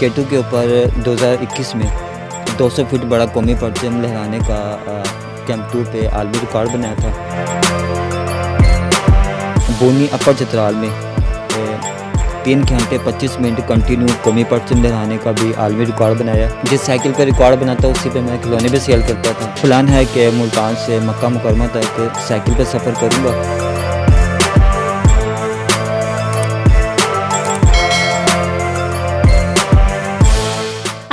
केटू के ऊपर 2021 में 200 फीट बड़ा कौमी परचम लहराने का कैंप 2 पे आलमी रिकॉर्ड बनाया था। बोनी अपर चित्राल में 3 घंटे 25 मिनट कंटिन्यू कौमी परचम लहराने का भी आलमी रिकॉर्ड बनाया। जिस साइकिल पर रिकॉर्ड बनाता उसी पे मैं खिलौने भी सेल करता था। प्लान है कि मुल्तान से मक्का मुकरमा तक साइकिल पर सफ़र करूँगा।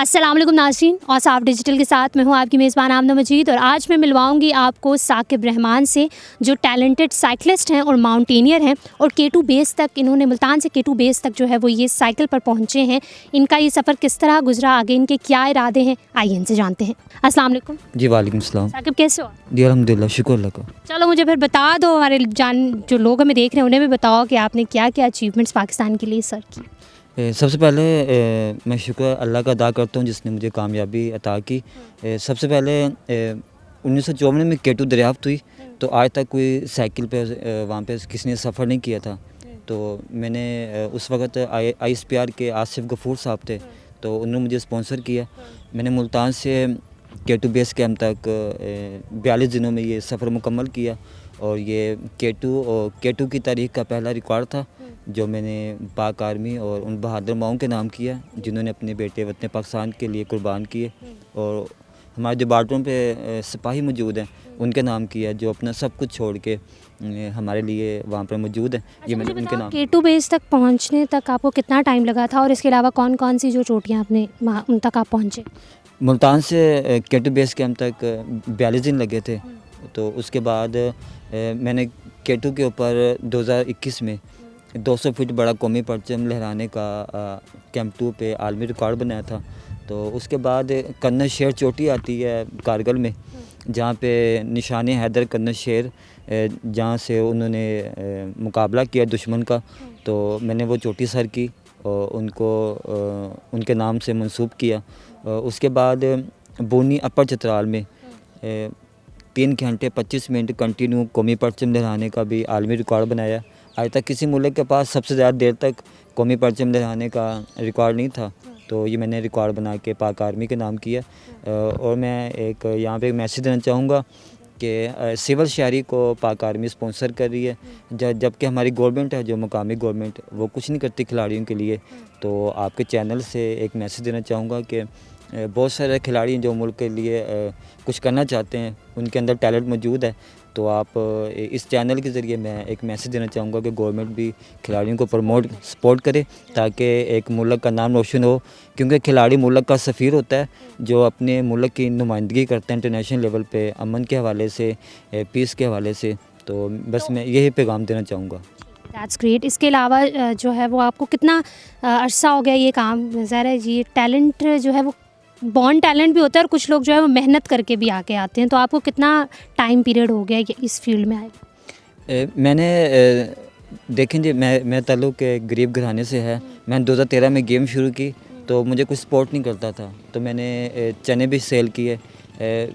अस्सलाम वालेकुम नाज़रीन, और साफ डिजिटल के साथ मैं हूं आपकी मेज़बान आमना मजीद। और आज मैं मिलवाऊंगी आपको साकिब रहमान से, जो टैलेंटेड साइकिलिस्ट हैं और माउंटेनियर हैं, और K2 बेस तक, इन्होंने मुल्तान से K2 बेस तक जो है वो ये साइकिल पर पहुंचे हैं। इनका ये सफ़र किस तरह गुजरा, आगे इनके क्या इरादे हैं, आइए इनसे जानते हैं। अस्सलाम वालेकुम जी वालेकुम सलाम। साकिब, कैसे हो? जी अल्हम्दुलिल्लाह, शुक्र अल्लाह का। चलो मुझे फिर बता दो, हमारे जो लोग हमें देख रहे हैं उन्हें भी बताओ कि आपने क्या क्या अचीवमेंट्स पाकिस्तान के लिए सर की। सबसे पहले मैं शुक्र अल्लाह का अदा करता हूँ जिसने मुझे कामयाबी अता की। सबसे पहले 1954 में K2 दरियाफ्त हुई, तो आज तक कोई साइकिल पे वहाँ पे किसी ने सफ़र नहीं किया था। तो मैंने उस वक़्त ISPR के आसिफ गफूर साहब थे, तो उन्होंने मुझे स्पॉन्सर किया। मैंने मुल्तान से K2 बेस कैंप तक 42 दिनों में ये सफ़र मुकम्मल किया, और ये K2 की तारीख़ का पहला रिकॉर्ड था जो मैंने पाक आर्मी और उन बहादुर माओं के नाम किया जिन्होंने अपने बेटे वतन पाकिस्तान के लिए कुर्बान किए, और हमारे जो बॉर्डरों पे सिपाही मौजूद हैं उनके नाम किया जो अपना सब कुछ छोड़ के हमारे लिए वहाँ पर मौजूद हैं। ये मैंने उनके नाम। K2 बेस तक पहुँचने तक आपको कितना टाइम लगा था, और इसके अलावा कौन कौन सी जो चोटियाँ आपने उन तक आप पहुँचे? मुल्तान से K2 बेस कैंप तक 42 दिन लगे थे। तो उसके बाद मैंने K2 के ऊपर 2021 में 200 फीट बड़ा कौमी परचम लहराने का कैंप 2 पे आलमी रिकॉर्ड बनाया था। तो उसके बाद कन्नर शेर चोटी आती है कारगिल में, जहाँ पे निशान हैदर कन्नर शेर, जहाँ से उन्होंने मुकाबला किया दुश्मन का। तो मैंने वो चोटी सर की और उनको उनके नाम से मंसूब किया। उसके बाद बोनी अपर चित्राल में 3 घंटे 25 मिनट कंटिन्यू कौमी परचम लहराने का भी आलमी रिकॉर्ड बनाया। आज तक किसी मुल्क के पास सबसे ज़्यादा देर तक कौमी परचम लहराने का रिकॉर्ड नहीं था, तो ये मैंने रिकॉर्ड बना के पाक आर्मी के नाम किया। और मैं एक यहाँ पे एक मैसेज देना चाहूँगा कि सिविल शहरी को पाक आर्मी स्पॉन्सर कर रही है, जबकि हमारी गवर्नमेंट है जो मुकामी गवर्नमेंट, वो कुछ नहीं करती खिलाड़ियों के लिए। तो आपके चैनल से एक मैसेज देना चाहूँगा कि बहुत सारे खिलाड़ी जो मुल्क के लिए कुछ करना चाहते हैं, उनके अंदर टैलेंट मौजूद है। तो आप इस चैनल के ज़रिए मैं एक मैसेज देना चाहूँगा कि गवर्नमेंट भी खिलाड़ियों को सपोर्ट करे, ताकि एक मुल्क का नाम रोशन हो। क्योंकि खिलाड़ी मुल्क का सफ़ीर होता है जो अपने मुल्क की नुमाइंदगी करते हैं इंटरनेशनल लेवल पे, अमन के हवाले से, पीस के हवाले से। तो बस मैं यही पैगाम देना चाहूँगा। That's great. इसके अलावा जो है वो आपको कितना अरसा हो गया ये काम? ज़रा ये टैलेंट जो है वो बॉर्न टैलेंट भी होता है, और कुछ लोग जो है वो मेहनत करके भी आके आते हैं। तो आपको कितना टाइम पीरियड हो गया ये इस फील्ड में आए? मैंने देखें जी, मैं ताल्लुक़ गरीब घराने से है। मैंने 2013 में गेम शुरू की, तो मुझे कुछ सपोर्ट नहीं करता था, तो मैंने चने भी सेल किए,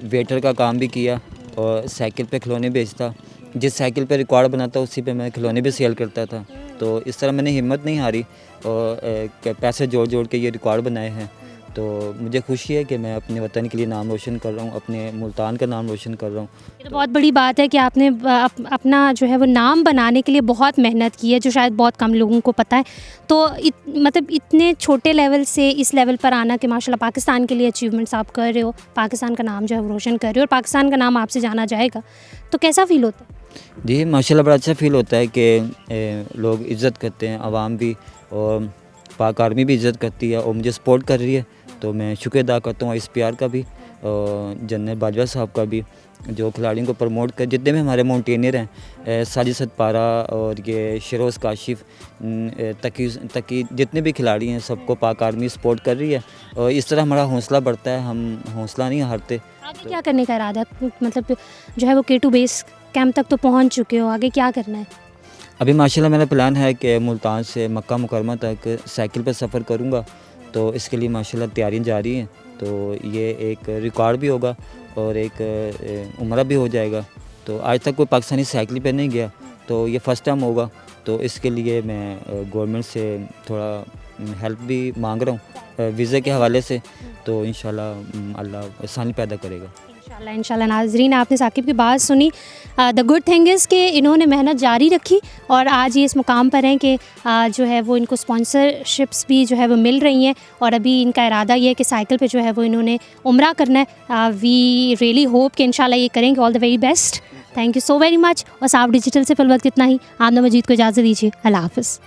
वेटर का काम भी किया, और साइकिल पे खिलौने बेचता। जिस साइकिल पे रिकॉर्ड बनाता उसी पे मैं खिलौने भी सेल करता था। तो इस तरह मैंने हिम्मत नहीं हारी और पैसे जोड़ जोड़ के ये रिकॉर्ड बनाए हैं। तो मुझे खुशी है कि मैं अपने वतन के लिए नाम रोशन कर रहा हूँ, अपने मुल्तान का नाम रोशन कर रहा हूँ। ये तो बहुत बड़ी बात है कि आपने अपना जो है वो नाम बनाने के लिए बहुत मेहनत की है, जो शायद बहुत कम लोगों को पता है। तो मतलब इतने छोटे लेवल से इस लेवल पर आना कि माशाल्लाह पाकिस्तान के लिए अचीवमेंट्स आप कर रहे हो, पाकिस्तान का नाम जो है वो रोशन कर रहे हो, और पाकिस्तान का नाम आपसे जाना जाएगा, तो कैसा फ़ील होता है? जी माशाल्लाह, बड़ा अच्छा फ़ील होता है कि लोग इज़्ज़त करते हैं, आवाम भी, और पाक आर्मी भी इज़्ज़त करती है और मुझे सपोर्ट कर रही है। तो मैं शुक्र अदा करता हूँ ISPR का भी और जनरल बाजवा साहब का भी, जो खिलाड़ियों को प्रमोट कर, जितने भी हमारे माउंटेनियर हैं, साजिद सतपारा और ये शिरोज़ काशिफ तकी जितने भी खिलाड़ी हैं, सबको पाक आर्मी सपोर्ट कर रही है। और इस तरह हमारा हौसला बढ़ता है, हम हौसला नहीं हारते। आगे क्या करने का इरादा है? मतलब जो है वो K2 बेस कैंप तक तो पहुँच चुके हो, आगे क्या करना है? अभी माशाल्लाह मेरा प्लान है कि मुल्तान से मक्का मुकरमा तक साइकिल पर सफ़र करूँगा, तो इसके लिए माशाल्लाह तैयारियाँ जारी हैं। तो ये एक रिकॉर्ड भी होगा और एक उम्रा भी हो जाएगा। तो आज तक कोई पाकिस्तानी साइकिल पे नहीं गया, तो ये फ़र्स्ट टाइम होगा। तो इसके लिए मैं गवर्नमेंट से थोड़ा हेल्प भी मांग रहा हूँ। वीज़े के हवाले से, तो इंशाल्लाह अल्लाह आसानी पैदा करेगा। इंशाल्लाह इंशाल्लाह। नाज़रीन, आपने साकिब की बात सुनी। द गुड थिंग इज़ कि इन्होंने मेहनत जारी रखी और आज ये इस मुकाम पर हैं कि जो है वो इनको स्पॉन्सरशिप्स भी जो है वो मिल रही हैं और अभी इनका इरादा ये है कि साइकिल पे जो है वो इन्होंने उम्रा करना है। वी रियली होप कि इंशाल्लाह ये करेंगे। All the very best. Thank you so very much. और साफ डिजिटल से फिल वक्त इतना ही। आमना मजीद को इजाज़त दीजिए। अल्लाह हाफ़िज़।